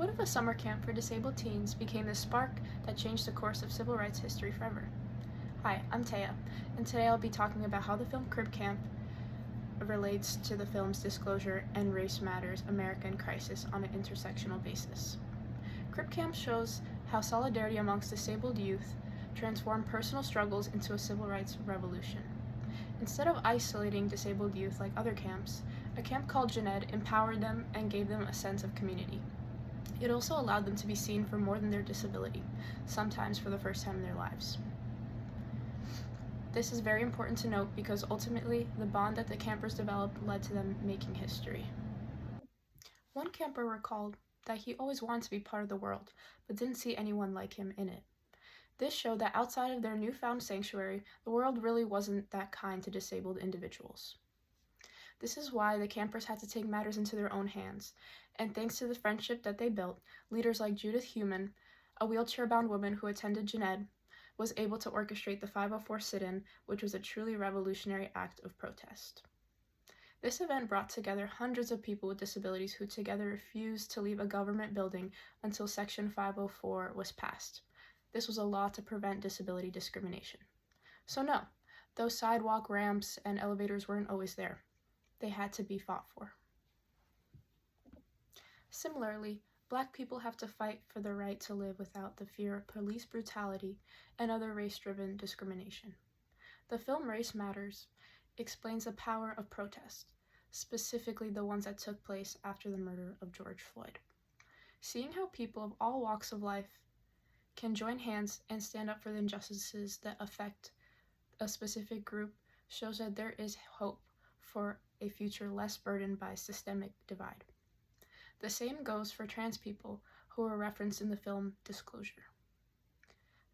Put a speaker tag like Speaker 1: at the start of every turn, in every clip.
Speaker 1: What if a summer camp for disabled teens became the spark that changed the course of civil rights history forever? Hi, I'm Taya, and today I'll be talking about how the film Crip Camp relates to the film's Disclosure and Race Matters American Crisis on an intersectional basis. Crip Camp shows how solidarity amongst disabled youth transformed personal struggles into a civil rights revolution. Instead of isolating disabled youth like other camps, a camp called Jened empowered them and gave them a sense of community. It also allowed them to be seen for more than their disability, sometimes for the first time in their lives. This is very important to note because ultimately, the bond that the campers developed led to them making history. One camper recalled that he always wanted to be part of the world, but didn't see anyone like him in it. This showed that outside of their newfound sanctuary, the world really wasn't that kind to disabled individuals. This is why the campers had to take matters into their own hands, and thanks to the friendship that they built, leaders like Judith Heumann, a wheelchair-bound woman who attended Jened, was able to orchestrate the 504 sit-in, which was a truly revolutionary act of protest. This event brought together hundreds of people with disabilities who together refused to leave a government building until Section 504 was passed. This was a law to prevent disability discrimination. So no, those sidewalk ramps and elevators weren't always there. They had to be fought for. Similarly, Black people have to fight for the right to live without the fear of police brutality and other race-driven discrimination. The film Race Matters explains the power of protest, specifically the ones that took place after the murder of George Floyd. Seeing how people of all walks of life can join hands and stand up for the injustices that affect a specific group shows that there is hope for a future less burdened by systemic divide. The same goes for trans people who are referenced in the film Disclosure.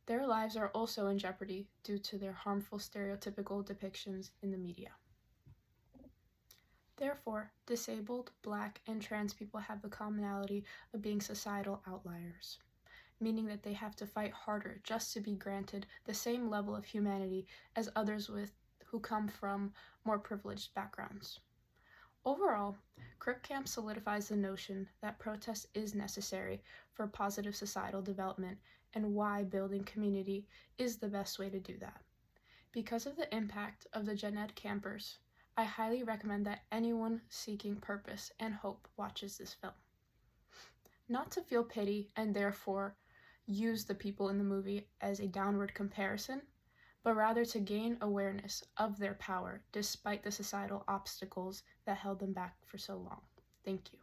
Speaker 1: Their lives are also in jeopardy due to their harmful stereotypical depictions in the media. Therefore, disabled, Black, and trans people have the commonality of being societal outliers, meaning that they have to fight harder just to be granted the same level of humanity as others who come from more privileged backgrounds. Overall, Crip Camp solidifies the notion that protest is necessary for positive societal development and why building community is the best way to do that. Because of the impact of the Jened campers, I highly recommend that anyone seeking purpose and hope watches this film. Not to feel pity and therefore use the people in the movie as a downward comparison, but rather to gain awareness of their power despite the societal obstacles that held them back for so long. Thank you.